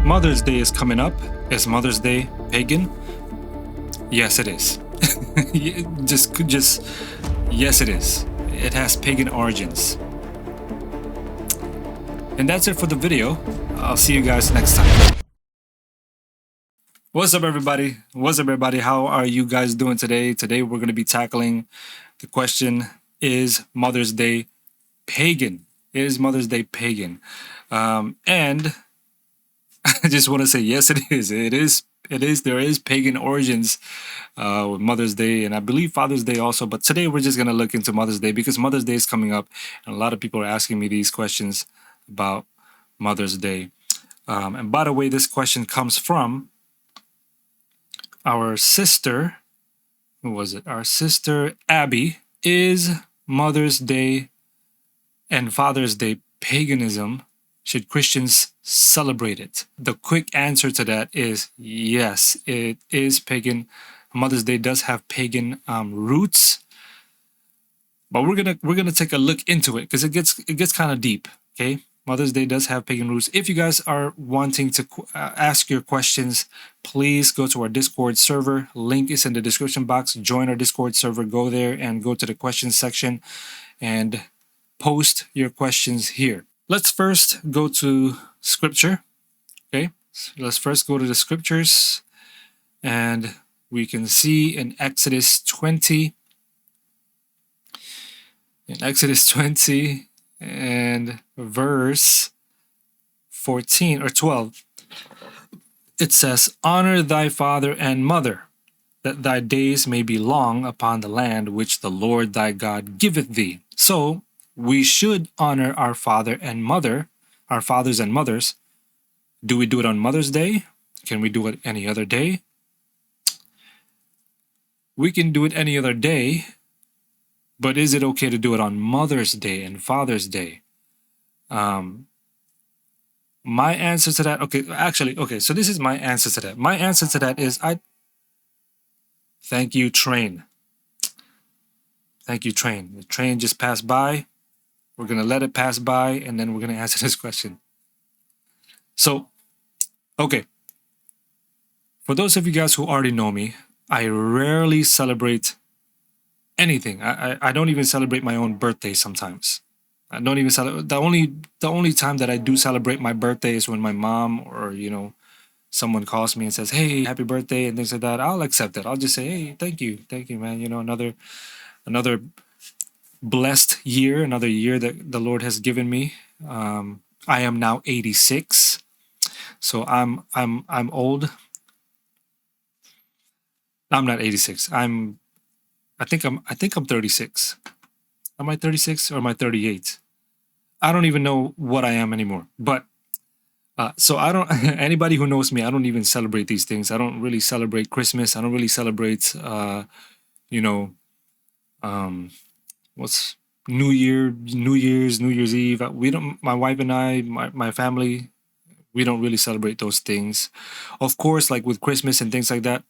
Mother's Day is coming up. Is Mother's Day pagan? Yes, it is. just yes, it is. It has pagan origins. And that's it for the video. I'll see you guys next time. What's up, everybody? What's up, everybody? How are you guys doing today? Today we're going to be tackling the question: is Mother's Day pagan? Is Mother's Day pagan? And I just want to say, yes, it is. It is. There is pagan origins with Mother's Day, and I believe Father's Day also. But today we're just going to look into Mother's Day because Mother's Day is coming up, and a lot of people are asking me these questions about Mother's Day. And by the way, this question comes from our sister. Who was it? Our sister Abby. Is Mother's Day and Father's Day paganism? Should Christians celebrate it? The quick answer to that is yes, it is pagan. Mother's Day does have pagan roots, but we're gonna take a look into it because it gets kind of deep. Okay, Mother's Day does have pagan roots. If you guys are wanting to ask your questions, please go to our Discord server. Link is in the description box. Join our Discord server. Go there and go to the questions section and post your questions here. Let's first go to scripture. Okay, let's first go to the scriptures, and we can see in Exodus 20. In Exodus 20 and verse 14 or 12, it says, "Honor thy father and mother, that thy days may be long upon the land which the Lord thy God giveth thee." So we should honor our father and mother, our fathers and mothers. Do we do it on Mother's Day? Can we do it any other day? We can do it any other day, but is it okay to do it on Mother's Day and Father's Day? My answer to that, okay, so this is my answer to that. My answer to that is thank you, train. Thank you, train. The train just passed by. We're going to let it pass by, and then we're going to answer this question. So, okay. For those of you guys who already know me, I rarely celebrate anything. I don't even celebrate my own birthday sometimes. I don't even celebrate. The only time that I do celebrate my birthday is when my mom or, someone calls me and says, "Hey, happy birthday," and things like that. I'll accept it. I'll just say, "Hey, thank you, man. Another blessed year, another year that the Lord has given me." I am now 86, so I'm old. I'm not 86. I think I'm 36. Am I 36 or am I 38? I don't even know what I am anymore. But so I don't. Anybody who knows me, I don't even celebrate these things. I don't really celebrate Christmas. I don't really celebrate, what's New Year's Eve. We don't. My wife and I, my family, we don't really celebrate those things. Of course, like with Christmas and things like that,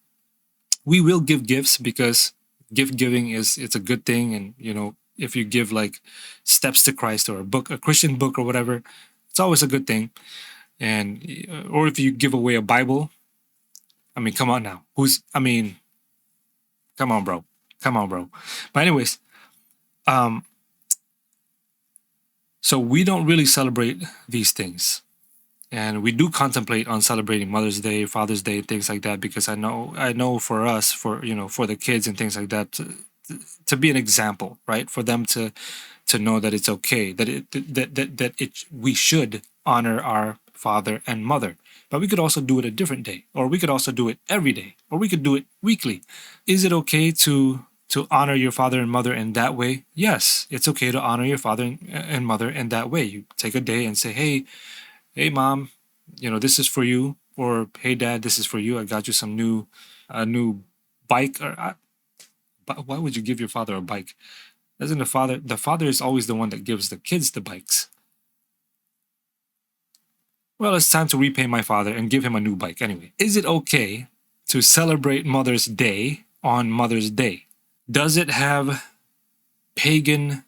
we will give gifts because gift giving it's a good thing. And if you give like Steps to Christ or a Christian book or whatever, it's always a good thing. And or if you give away a Bible, I mean, come on now. Come on, bro. But anyways, so we don't really celebrate these things. And we do contemplate on celebrating Mother's Day, Father's Day, things like that, because I know for us, for the kids and things like that, to be an example, right? For them to know that it's okay, that we should honor our father and mother. But we could also do it a different day, or we could also do it every day, or we could do it weekly. Is it okay to honor your father and mother in that way? Yes, it's okay to honor your father and mother in that way. You take a day and say, hey mom, this is for you, or hey dad, this is for you. I got you some new bike. But why would you give your father a bike? Doesn't the father is always the one that gives the kids the bikes. Well, it's time to repay my father and give him a new bike anyway. Is it okay to celebrate Mother's Day on Mother's Day? Does it have pagan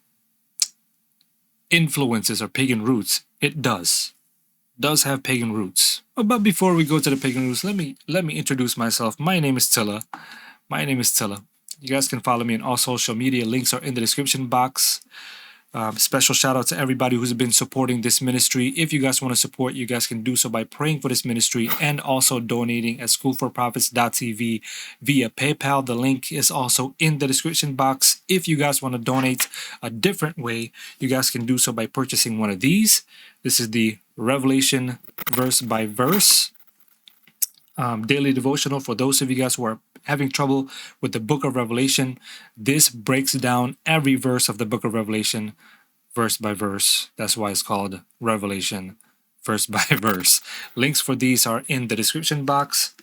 influences or pagan roots? It does have pagan roots. But before we go to the pagan roots, let me introduce myself. My name is Tila. You guys can follow me on all social media. Links are in the description box. Special shout out to everybody who's been supporting this ministry. If you guys want to support, you guys can do so by praying for this ministry and also donating at schoolforprophets.tv via PayPal. The link is also in the description box. If you guys want to donate a different way, you guys can do so by purchasing one of these. This is the Revelation verse by verse daily devotional for those of you guys who are having trouble with the book of Revelation. This breaks down every verse of the book of Revelation verse by verse. That's why it's called Revelation verse by verse. Links for these are in the description box.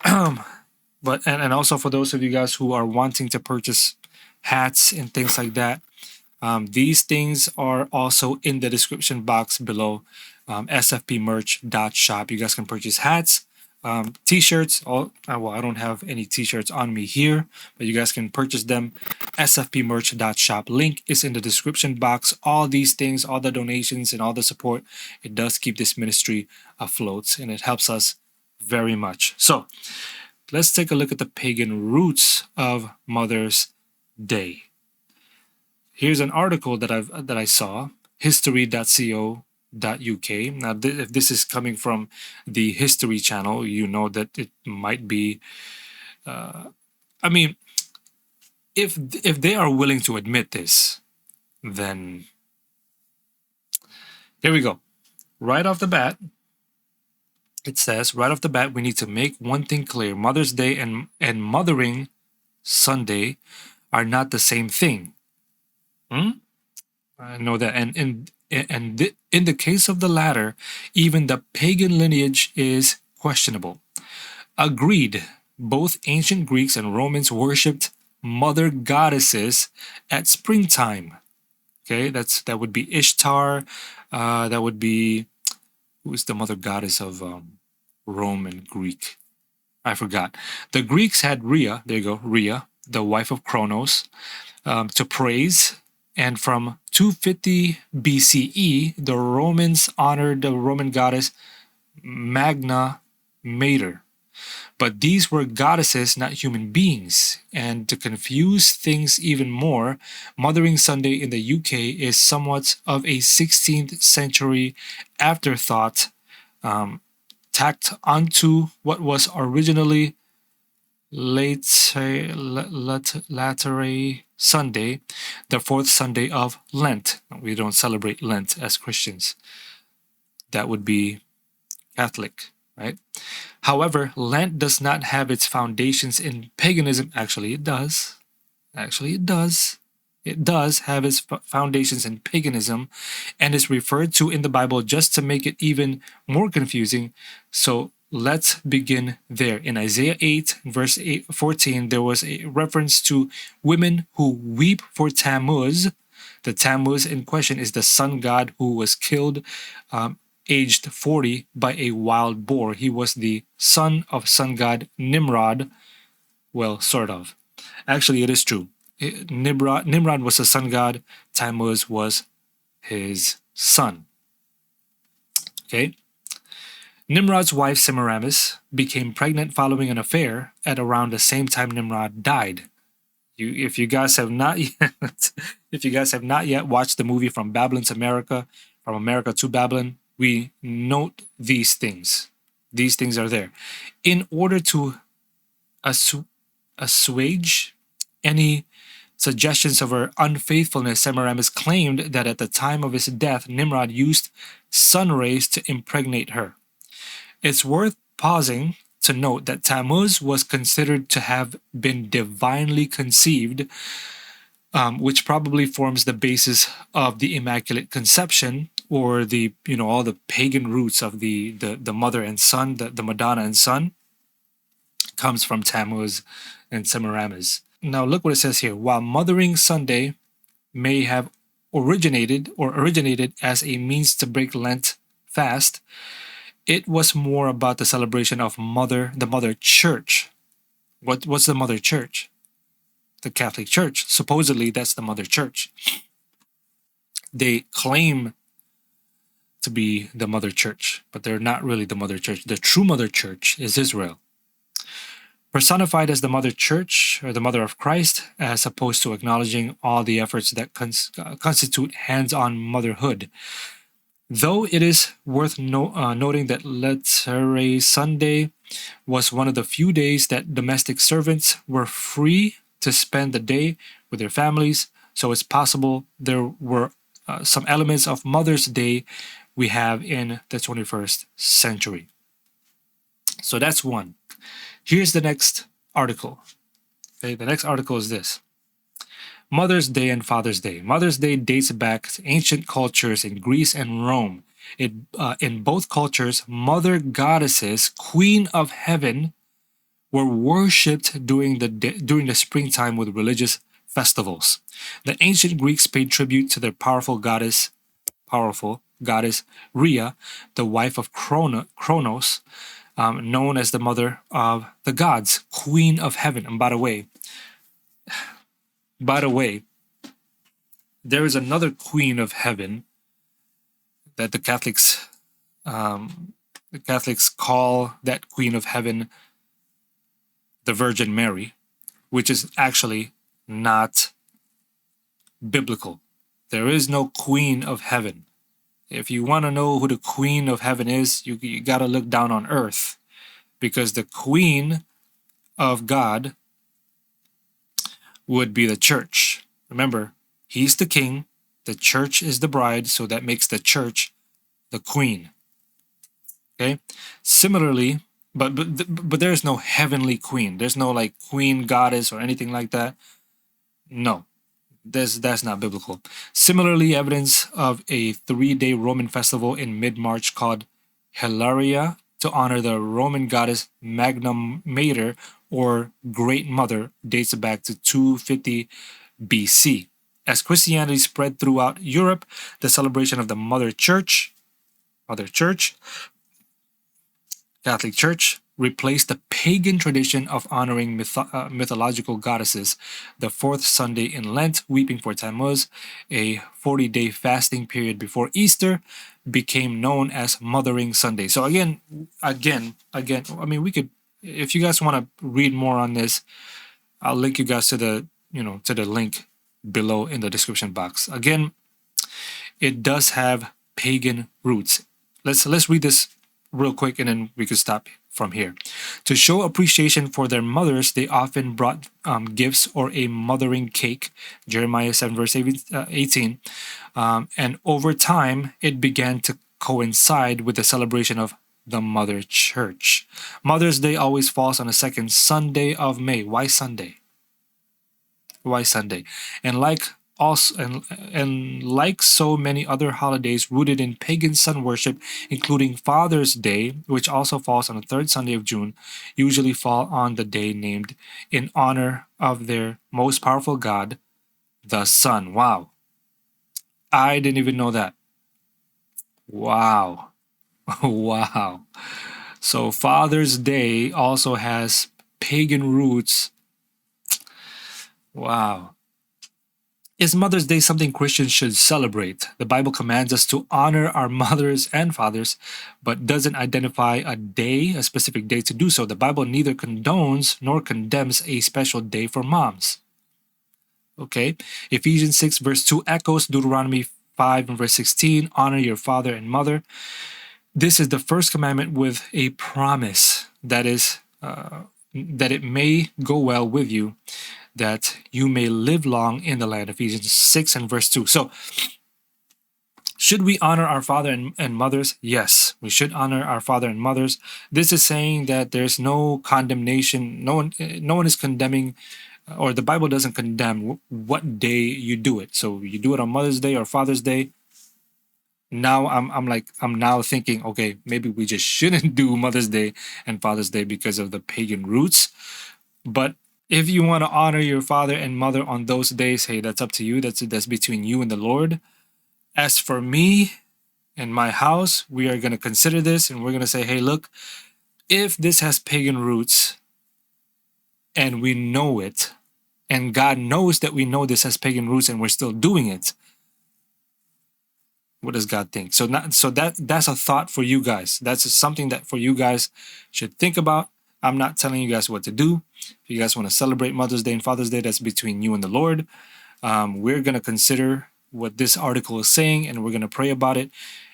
And also for those of you guys who are wanting to purchase hats and things like that, these things are also in the description box below. SFPmerch.shop. You guys can purchase hats, t-shirts. Well, I don't have any t-shirts on me here, but you guys can purchase them. SFPmerch.shop. Link is in the description box. All these things, all the donations and all the support, it does keep this ministry afloat, and it helps us very much. So let's take a look at the pagan roots of Mother's Day. Here's an article that I saw, history.co.uk. Now, if this is coming from the History Channel, you know that it might be. If they are willing to admit this, then here we go. Right off the bat, it says we need to make one thing clear: Mother's Day and Mothering Sunday are not the same thing. I know that, and in the case of the latter, even the pagan lineage is questionable. Agreed, both ancient Greeks and Romans worshipped mother goddesses at springtime. Okay, that would be Ishtar. That would be, who is the mother goddess of Rome and Greek? I forgot. The Greeks had Rhea. There you go, Rhea, the wife of Kronos, to praise. And from 250 BCE, the Romans honored the Roman goddess Magna Mater. But these were goddesses, not human beings. And to confuse things even more, Mothering Sunday in the UK is somewhat of a 16th century afterthought, tacked onto what was originally Lateral Sunday, the fourth Sunday of Lent. We don't celebrate Lent as Christians. That would be Catholic, right? However, Lent does not have its foundations in paganism. Actually, it does. It does have its foundations in paganism and is referred to in the Bible just to make it even more confusing. So let's begin there. In Isaiah 8, verse 14, there was a reference to women who weep for Tammuz. The Tammuz in question is the sun god who was killed aged 40 by a wild boar. He was the son of sun god Nimrod. Well, sort of. Actually, it is true. Nimrod was a sun god. Tammuz was his son. Okay. Nimrod's wife Semiramis became pregnant following an affair at around the same time Nimrod died. If you guys have not yet watched the movie From Babylon to America, From America to Babylon, we note these things. These things are there. In order to assuage any suggestions of her unfaithfulness, Semiramis claimed that at the time of his death, Nimrod used sun rays to impregnate her. It's worth pausing to note that Tammuz was considered to have been divinely conceived, which probably forms the basis of the Immaculate Conception, or the all the pagan roots of the mother and son, the Madonna and son, comes from Tammuz and Semiramis. Now look what it says here. While Mothering Sunday may have originated as a means to break Lent fast, it was more about the celebration of the Mother Church. What's the Mother Church? The Catholic Church. Supposedly, that's the Mother Church. They claim to be the mother church, but they're not really the mother church. The true mother church is Israel, personified as the mother church or the mother of Christ, as opposed to acknowledging all the efforts that constitute hands-on motherhood. Though it is worth noting that Latter Sunday was one of the few days that domestic servants were free to spend the day with their families, so it's possible there were some elements of Mother's Day we have in the 21st century. So that's one. Here's the next article. Okay, the next article is this. Mother's Day and Father's Day. Mother's Day dates back to ancient cultures in Greece and Rome. In both cultures, mother goddesses, queen of heaven, were worshipped during the springtime with religious festivals. The ancient Greeks paid tribute to their powerful goddess Rhea, the wife of Kronos, known as the mother of the gods, queen of heaven. And by the way, there is another queen of heaven that the Catholics call that queen of heaven the Virgin Mary, which is actually not biblical. There is no queen of heaven. If you want to know who the queen of heaven is, you got to look down on earth, because the queen of God would be the church. Remember, he's the king, the church is the bride, so that makes the church the queen. Okay? Similarly, but there's no heavenly queen. There's no like queen goddess or anything like that. No. That's not biblical. Similarly, evidence of a 3-day Roman festival in mid-March called Hilaria to honor the Roman goddess Magna Mater, or Great Mother, dates back to 250 BC. As Christianity spread throughout Europe, the celebration of the Mother Church, Catholic Church, replaced the pagan tradition of honoring mythological goddesses. The fourth Sunday in Lent, weeping for Tammuz, a 40-day fasting period before Easter, became known as Mothering Sunday. So again, I mean, we could, if you guys want to read more on this, I'll link you guys to the link below in the description box. Again, it does have pagan roots. Let's read this real quick and then we could stop from here. To show appreciation for their mothers, they often brought gifts or a mothering cake, Jeremiah 7 verse 18. And over time, it began to coincide with the celebration of the Mother Church. Mother's Day always falls on the second Sunday of May. Why Sunday? Why Sunday? And like so many other holidays rooted in pagan sun worship, including Father's Day, which also falls on the third Sunday of June, usually fall on the day named in honor of their most powerful god, the sun. Wow. I didn't even know that. Wow. Wow. So Father's Day also has pagan roots. Wow. Is Mother's Day something Christians should celebrate? The Bible commands us to honor our mothers and fathers, but doesn't identify a specific day to do so. The Bible neither condones nor condemns a special day for moms. Okay, Ephesians 6 verse 2 echoes Deuteronomy 5 and verse 16, honor your father and mother. This is the first commandment with a promise that it may go well with you, that you may live long in the land. Ephesians 6 and verse 2. So, should we honor our father and mothers? Yes, we should honor our father and mothers. This is saying that there's no condemnation. No one is condemning, or the Bible doesn't condemn what day you do it. So you do it on Mother's Day or Father's Day. Now I'm now thinking, okay, maybe we just shouldn't do Mother's Day and Father's Day because of the pagan roots. But if you want to honor your father and mother on those days, hey, that's up to you. That's between you and the Lord. As for me and my house, we are going to consider this and we're going to say, hey, look, if this has pagan roots and we know it, and God knows that we know this has pagan roots and we're still doing it, What does God think? That's a thought for you guys. That's something that for you guys should think about. I'm not telling you guys what to do. If you guys want to celebrate Mother's Day and Father's Day, that's between you and the Lord. We're going to consider what this article is saying, and we're going to pray about it.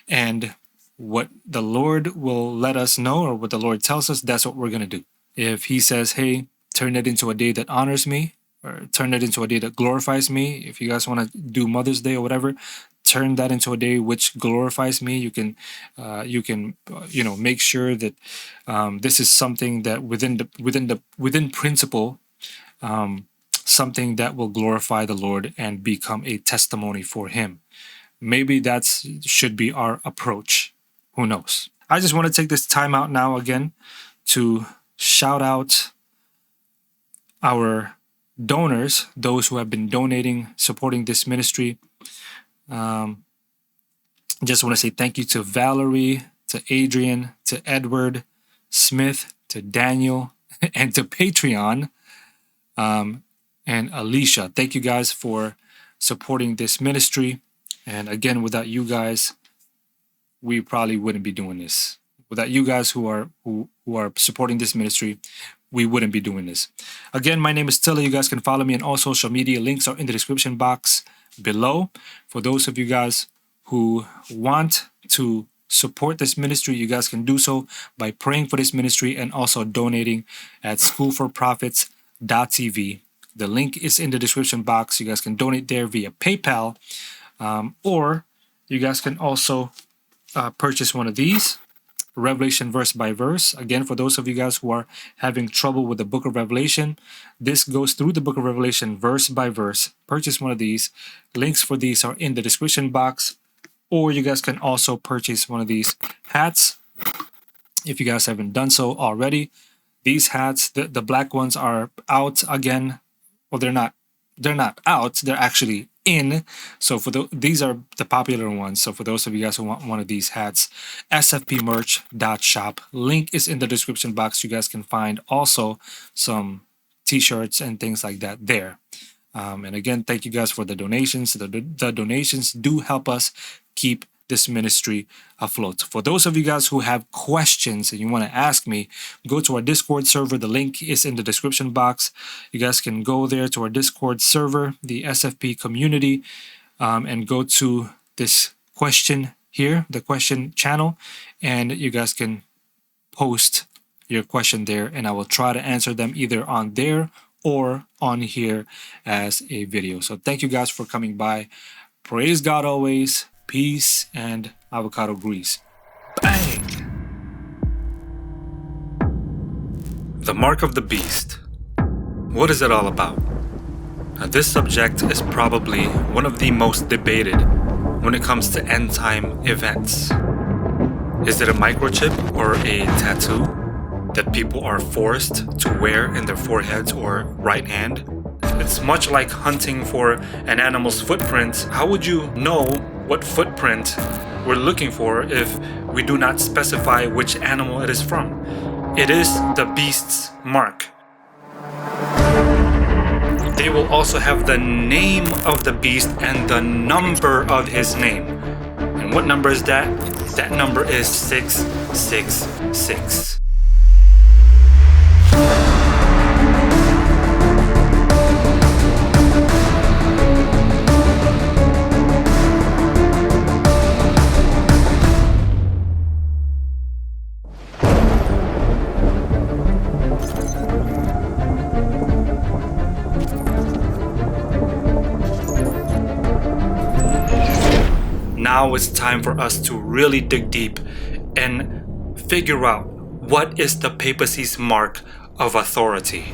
And what the Lord will let us know, or what the Lord tells us, that's what we're going to do. If he says, hey, turn it into a day that honors me, or turn it into a day that glorifies me, if you guys want to do Mother's Day or whatever, turn that into a day which glorifies me. You can make sure that this is something that within principle, something that will glorify the Lord and become a testimony for him. Maybe that should be our approach. Who knows? I just want to take this time out now again to shout out our donors, those who have been donating, supporting this ministry. Just want to say thank you to Valerie, to Adrian, to Edward, Smith, to Daniel, and to Patreon, and Alicia. Thank you guys for supporting this ministry. And again, without you guys, we probably wouldn't be doing this. Without you guys who are supporting this ministry, we wouldn't be doing this. Again, my name is Tila. You guys can follow me on all social media. Links are in the description box below. For those of you guys who want to support this ministry, you guys can do so by praying for this ministry and also donating at schoolforprophets.tv. The link is in the description box. You guys can donate there via PayPal, or you guys can also purchase one of these, Revelation verse by verse. Again, for those of you guys who are having trouble with the book of Revelation, this goes through the book of Revelation verse by verse. Purchase one of these. Links for these are in the description box. Or you guys can also purchase one of these hats if you guys haven't done so already. These hats, the black ones, are out again. Well, they're not out. They're actually in. So these are the popular ones. So for those of you guys who want one of these hats, sfpmerch.shop. Link is in the description box. You guys can find also some t-shirts and things like that there. And again, thank you guys for the donations. The donations do help us keep this ministry afloat. For those of you guys who have questions and you want to ask me, go to our Discord server. The link is in the description box. You guys can go there to our Discord server, the SFP community, and go to this question here, the question channel, and you guys can post your question there, and I will try to answer them either on there or on here as a video. So thank you guys for coming by. Praise God always. Peace and avocado grease. Bang! The Mark of the Beast. What is it all about? Now, this subject is probably one of the most debated when it comes to end time events. Is it a microchip or a tattoo that people are forced to wear in their foreheads or right hand? It's much like hunting for an animal's footprint. How would you know what footprint we're looking for if we do not specify which animal it is from? It is the beast's mark. They will also have the name of the beast and the number of his name. And what number is that? That number is 666. Now it's time for us to really dig deep and figure out what is the papacy's mark of authority.